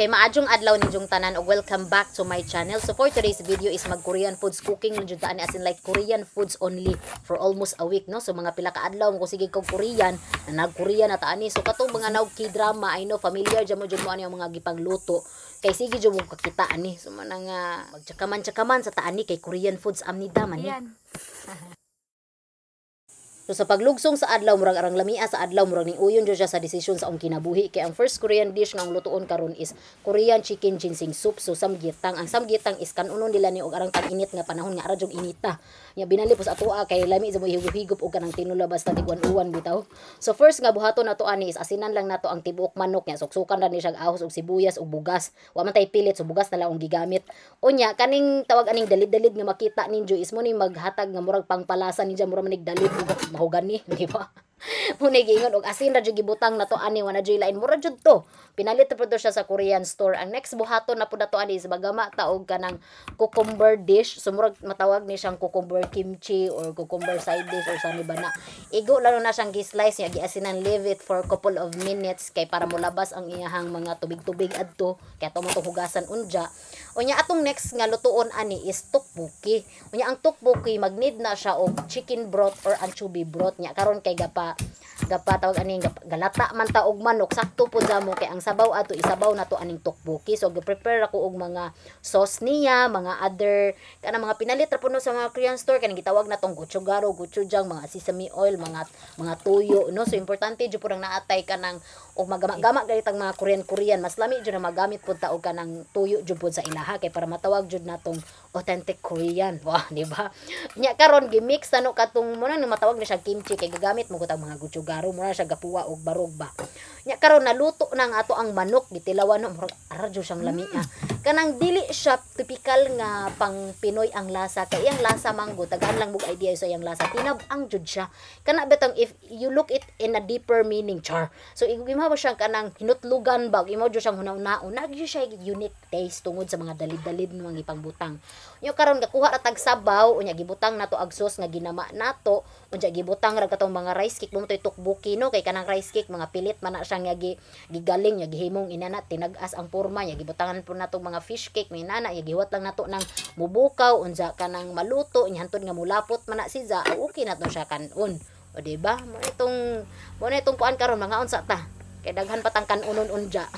Kay maadjong adlaw ninyong tanan og welcome back to my channel. So for today's video is mag Korean foods cooking lang jud ani, as in like Korean foods only for almost a week, no? So mga pila ka adlaw mo sige kog Korean, na nag-Korean na ta ani. So katong mga naog K-drama, I know familiar jud mo ani ang mga gipangluto. Kay sige jud mo kakita ani. So manang magtsakaman-tsakaman sa taani kay Korean foods amnida man ni. So sa paglugsong sa adlaw murag arang lamia sa adlaw murag ning uyon jud siya sa desisyon sa akong kinabuhi, kay ang first Korean dish nga ang lutoon karon is Korean chicken ginseng soup. So samgyetang, ang samgyetang is kanunon nila ni og arang tag-init nga panahon nga ara jud inita. Nya binali po sa atoa kay lami sa mo higop-higop og kanang tinula basta tigwan-uwan bitaw. So first nga buhaton nato ani is asinan lang nato ang tibuok manok nya, suksukan ra ni siya ahos og sibuyas ug bugas. Wa man tay pilit, so bugas na lang ang gigamit. Unya kaning tawag aning dalid-dalid nga makita ninyo is mo ni maghatag nga murag pangpalasa ninyo, murag manig dalid ug mahugani, di ba? Muna giingon og asin ra jud gibutang nato ani, wana jud lain mura jud to. Pinalit po siya sa Korean store. Ang next buhaton na po nato ani is bagama taog kanang cucumber dish. So murag matawag ni siyang cucumber kimchi or cucumber side dish or sani ba na. Igo lalo na siyang gi-slice nya, giasinan leave it for a couple of minutes kay para molabas ang iyahang mga tubig-tubig adto kay ato mo hugasan unja. Unya atong next nga lutuon ani is tteokbokki. Unya ang tteokbokki magnid na siya og chicken broth or anchovy broth nya, karon kay gapa tawag ani galata man ta og manok, sakto pud mo kay ang sabaw ato isabaw nato aning tteokbokki. So gi-prepare ako og mga sauce niya, mga other kana mga pinalit ra puno sa mga Korean store kanang gitawag natong gochujang, gochujang, mga sesame oil, mga tuyo, no? So importante jud pud ang naatay kanang og magama-gama galit ang mga Korean, mas lami jud na magamit pud ta og kanang tuyo jud pud sa ilaha kay para matawag jud natong authentic Korean. Wow, di ba? Nya karon gi-mix ano katong mo nang matawag na siya kimchi kay gagamit mo ko tang mga gochugaro mo na siya gapuwa og barog ba. Nya karon naluto nang ato ang manok, gitilawan no murag aradyo siyang lamia. Kanang dili siya typical nga pang Pinoy ang lasa, kay iyang lasa manggo tagaan lang mog idea sa iyang lasa, tinab-ang jud siya. Kana betang if you look it in a deeper meaning, char. So igima mo siyang kanang hinutlugan ba, imo jud siyang hunaw-naon, nagyo siya unique taste tungod sa mga dalid-dalid ng mga ipangbutang. Nya karon gakuha ra tag sabaw, unya gibutang nato ag sauce nga ginama nato, unya gibutang ra katong mga rice cake mo toy tteokbokki, no? Kay kanang rice cake mga pilit man na siya nga gigaling nya gihimong inana tinag-as ang porma nya, gibutangan po nato mga fish cake ni nana, nya gihuwat lang nato ng mubukaw unsa kanang maluto nya hantod nga mulapot man na siya, okay na to siya kanon. O di ba? Mo itong kuan karon mga unsa ta? Kay daghan patang kanunon unja.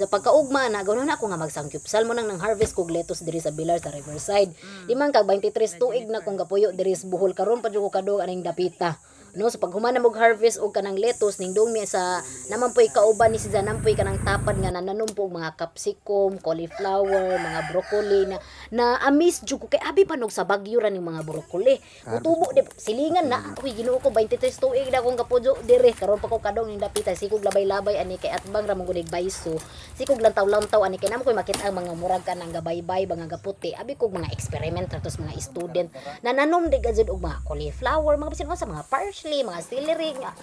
Sa pagkaugma na gawon na ako nga magsangkyupsal mo nang harvest kog lettuce diri sa Bilar sa Riverside. Di man kag 23 tuig na kong gapuyo diri sa Bohol, karon pa jud ko kadog aning dapita. No, so pag human na mog harvest og kanang lettuce ning dong mi sa naman poy kauban ni siya nampoy kanang tapad nga nananumpo mga capsicum, cauliflower, mga broccoli na amis jud ko kay abi panog sa Bagyo ra ning mga broccoli. Utubo di silingan na uy Ginoo ko 23 tuig na kong gapuyo diri, karon pa ko kadong ning dapita sikog labay-labay ani kay atbang ra mong gulig bayso. Sikog lantaw-lantaw ani kay namo koy makita ang mga murag kanang gabaybay mga gaputi. Abi kog mga experiment ratos mga student na nanom di gazud og mga cauliflower, mga bisan sa mga parsley, mga celery nga.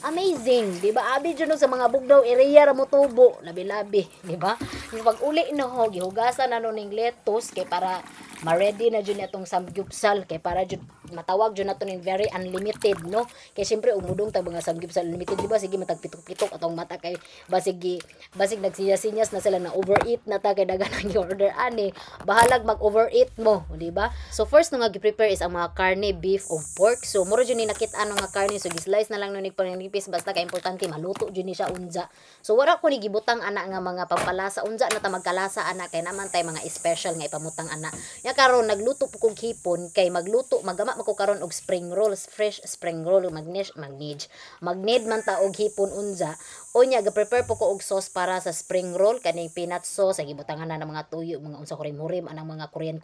Amazing, di ba? Abi jud sa mga bugnaw area ra mo tubo, labi-labi, di ba? Pag uli no gihugasan na ning lettuce kay para ma-ready na jud atong samgyupsal kay para jud matawag jud nato ning very unlimited, no? Kay syempre umudong ta mga samgip sa unlimited, di ba? Sige matagpitok-pitok atong mata kay basig nagsinyas-sinyas na sila na overeat na ta kay daghan ang order ani. Bahalag mag-overeat mo, di ba? So first no nga gi-prepare is ang mga karne, beef o pork. So mura jud ni nakit-an nga karne, so gi-slice na lang no nig panipis basta kay importante maluto jud ni siya unja. So wala ko ni gibutang ana nga mga pampalasa unja na ta magkalasa ana kay naman tay mga special nga ipamutang ana. Ya karon nagluto po kog hipon kay magama mako karon og spring rolls, fresh spring roll, magned man ta og hipon unja. Unya ga-prepare po ko og sauce para sa spring roll kaning peanut sauce, ay gibutangan na ng mga tuyo, mga unsa hurim-hurim anang mga Korean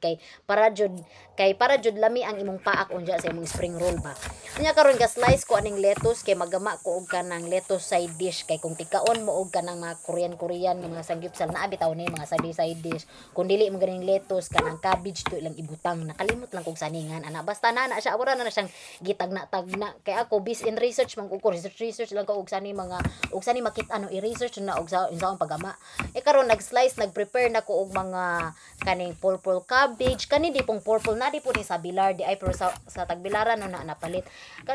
kay para jud lami ang imong paak unja sa imong spring roll ba. Unya karon ga slice ko aning lettuce kay magama ko og kanang lettuce side dish kay kung tikaon mo og kanang mga Korean nga mga sanggipsal na bitaw ni mga side dish. Kung dili mo ganing lettuce kanang cabbage to ilang ibutang, nakalimot lang kog saningan ana basta na siya wala na siyang gitagna-tagna kay ako based in research man ko research lang ko og sani makita ano i-research na og sa insaon pagama. Karon nag-prepare na ko og mga kaning purple cabbage kani di pong purple na di po ni sa bilar di ay pero sa tagbilaran no na napalit.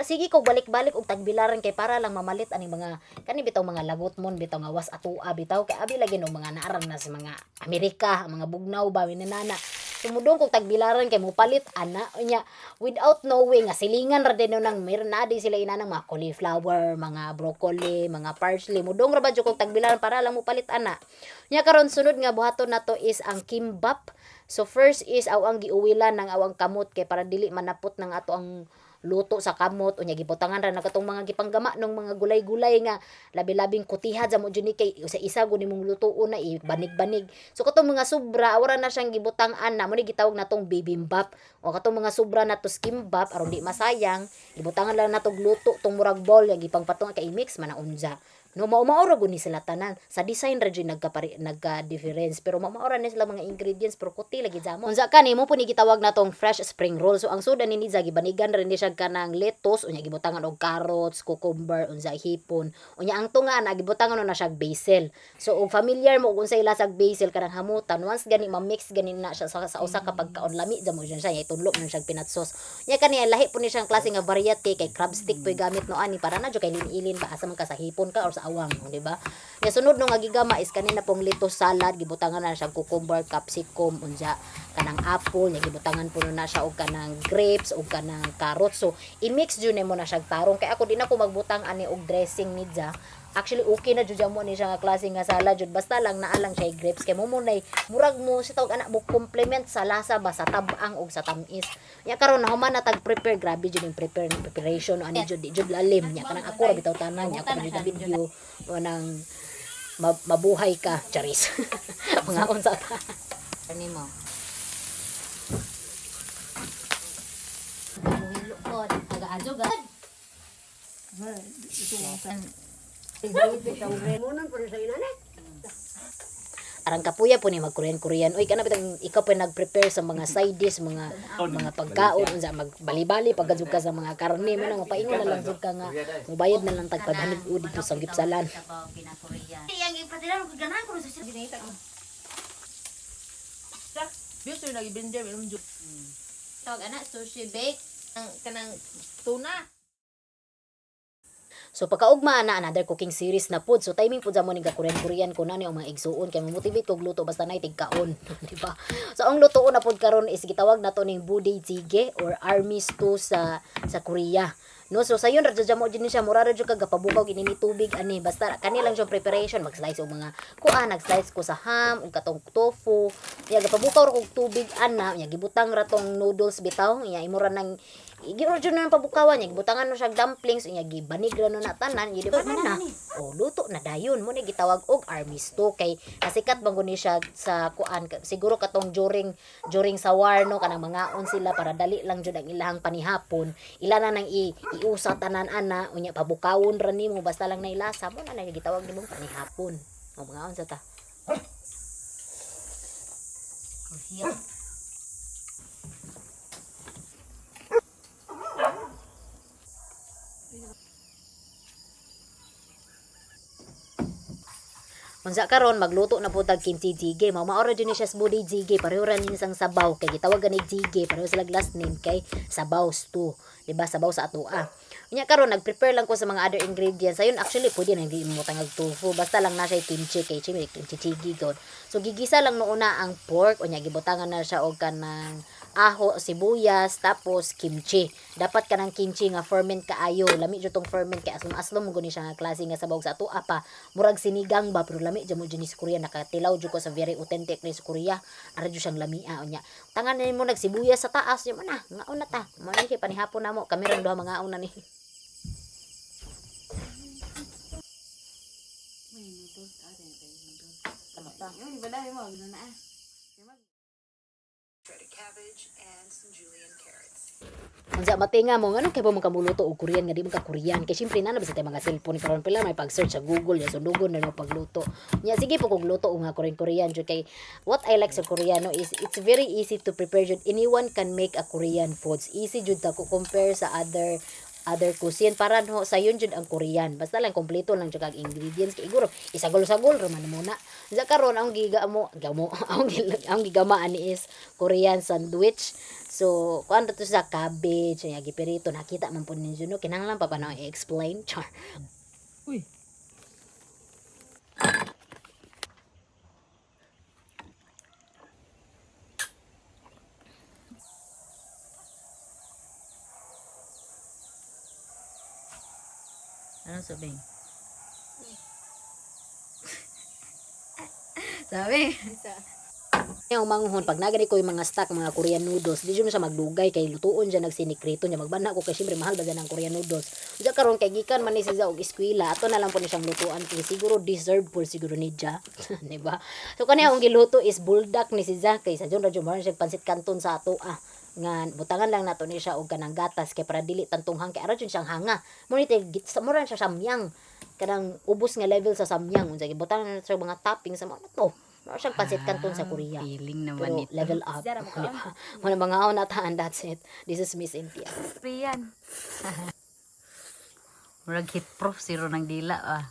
Sige ko balik-balik og tagbilaran kay para lang mamalit aning mga kani bitaw mga lagot mon bitaw nga was atua bitaw kay abi lagi no mga naaran na sa mga Amerika mga bugnaw ba minanana. Sumudong kog tagbilaran kay mopalit ana unya without knowing nga silingan ra din nang meron na di sila inanang mga cauliflower, mga broccoli, mga parsley. Mudong ra ba jud kog tagbilaran para lang mopalit ana. Unya karon sunod nga buhaton nato is ang kimbap. So first is awang giuwilan ng awang kamot kay para dili manapot ng ato ang luto sa kamot unya gibutangan ra nakatong mga gipanggama ng mga gulay-gulay nga labi-labing kutihad sa mo jud ni kay isa-isa gud nimong lutoon na ibanig-banig. So katong mga sobra awara na siyang gibutang-an na mo ni gitawag natong bibimbap o katong mga sobra nato kimbap aron di masayang gibutangan lang natong luto tong murag bowl nga gipangpatong kay mix man na unja. No mao-maora gud ni sila tanan sa design ra jud nagka-difference pero mao-maora ni sila mga ingredients pero kuti lagi jamo unsa kani mo po ni gitawag natong fresh spring roll. So ang sudan ni Niza gibanigan ra ni siya kanang lettuce unya gibutangan og carrots, cucumber unsa hipon unya ang tunga na gibutangan na siya basil. So og familiar mo kung unsay lasag basil kanang hamutan once gani ma-mix gani na siya sa usa ka pagkaon lami jamo siya itunlok na siya peanut sauce unya kani lahi po ni siyang klase nga variety kay crab stick po'y gamit no ani para na jud kay lin-ilin ba asa man ka sa hipon ka or sa awang, di ba? Ya sunod no nga gigama is kanina pong lettuce salad, gibutangan na siyang cucumber, capsicum, unsa kanang apple, nya gibutangan puno na siya og kanang grapes og kanang carrots. So i-mix jud mo na siya tarong kay ako di na ko magbutang ani og dressing nidja. Actually okay na jud mo ni siya nga klase nga salad jud basta lang naa lang siya grapes kay mo nay murag mo si tawag anak mo complement sa lasa ba sa tabang og sa tamis. Nya karon na human na tag prepare grabe jud yung preparation ani jud di jud lalim nya kanang ako ra bitaw tanan nya ako jud video nang mabuhay ka charis. Mga unsa ta ani mo. Buhilo ko aga-adyo gad. Arang kapuya po ni mag-Korean. Uy, kana bitang ikaw pa nag-prepare sa mga side dish, mga pagkaon, unsa magbali-bali pagkadug ka sa mga karne mo nang paingon na lang jud ka nga mubayad na lang tagpaghanig dito sa gipsalan. Yang ipatilan ko ganahan ko sa dinita ko. Biso lagi blender minum jud. Tawag ana sushi bake kanang tuna. So pagkaugma na another cooking series na food. So timing pud sa mo ni Korean ko na ni ang mga igsuon kay motivate kog luto basta nay tigkaon, di ba? So ang lutoon na pud karon is gitawag nato ning budae jjigae or army stew sa Korea. No, so sayon ra jud mo jud ni siya mura ra jud kag pabukaw gini ni tubig ani basta kani lang yung preparation mag-slice og mga nag-slice ko sa ham ug katong tofu. Ya gapabukaw ra kog tubig ana, ya gibutang ra tong noodles bitaw, ya imura nang i-order na ng pabukawan niya, gibutangan na siya dumplings, niya gibanig ra no na tanan, yun ba na? O, luto na dayon mo na gitawag og army stew kay nasikat bang ni siya sa kuan siguro katong during sa war no kanang mangaon sila para dali lang jud ang ilahang panihapon. Ila na nang iusa tanan ana, unya pabukawon ra nimo basta lang nailasa mo na gitawag nimong panihapon. O mangaon sa ta. Here. Unsa karon magluto na po tag kimchi jjigae. Maura din siya sa budi jjigae. Pareho ra ni sang sabaw kay gitawag gani jjigae. Pareho sila last name kay sabaw stew. Diba sabaw sa atoa. Unya karon nag-prepare lang ko sa mga other ingredients. Ayun actually pwede na hindi mo tangag tofu. Basta lang na siya kimchi kay kimchi jjigae god. So gigisa lang noona ang pork. Unya gibutangan na siya og kanang aho, sibuyas, tapos kimchi. Dapat ka ng kimchi nga ferment kaayo. Lami jud tong ferment kay aslom-aslom mo guni siya nga klase nga sabaw sa atoa pa. Murag sinigang ba pero lami jud mo jud ni sa Korea, nakatilaw jud ko sa very authentic ni sa Korea. Ara jud siyang lamia unya. Tangan na mo nagsibuyas sa taas yo man na. Ngaon na ta. Mo ni kay panihapon na mo. Kamerang duha mga una ni. Cabbage and some julienne carrots. Unsa matinga mo ngano kay mo makamuluto og Korean nga di mo ka Korean kay syempre na sa mga cellphone karon pala may pag-search sa Google ya sundugon na mo pagluto. Nya sige po kog luto og nga Korean jud kay what I like sa Koreano is it's very easy to prepare jud. Anyone can make a Korean foods. Easy jud ta ko compare sa other cuisine para no sayon jud ang Korean. Basta lang kompleto lang jud kag ingredients kay iguro isagol-sagol ra man muna. Sa karon ang ang gigama ani is Korean sandwich. So, kuan to sa cabbage, nya gipirito nakita man pud ninyo no kinahanglan pa pa na i-explain. Char. Uy. Ano sabi? Sabi? Yung manghon pag nagani ko yung mga stock mga Korean noodles di jud na siya magdugay kay lutuon dyan nagsinikreto niya magbana ko kay syempre mahal ba dyan ang Korean noodles usa karon kay gikan man ni siya og eskwela ato na lang po ni siyang lutuan kay siguro deserve po siguro ni ja di ba so kani ang giluto is buldak ni siya kay sa jud ra jud siya pansit canton sa ato nga butangan lang nato ni siya og kanang gatas kay para dili tantunghang kay ara jud siyang hanga mo ni mura siya samyang kanang ubos nga level sa samyang unsa gibutangan na sa mga toppings sa mga to. Mara siyang pansit canton sa Korea. Feeling Pero naman ito. level up. Wala mga ako nataan, that's it. This is Miss Cynthia. Rian. Murag hit proof zero ng dila ah.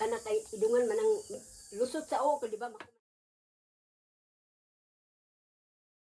Anak kay idungan man ang lusot sa o, di ba?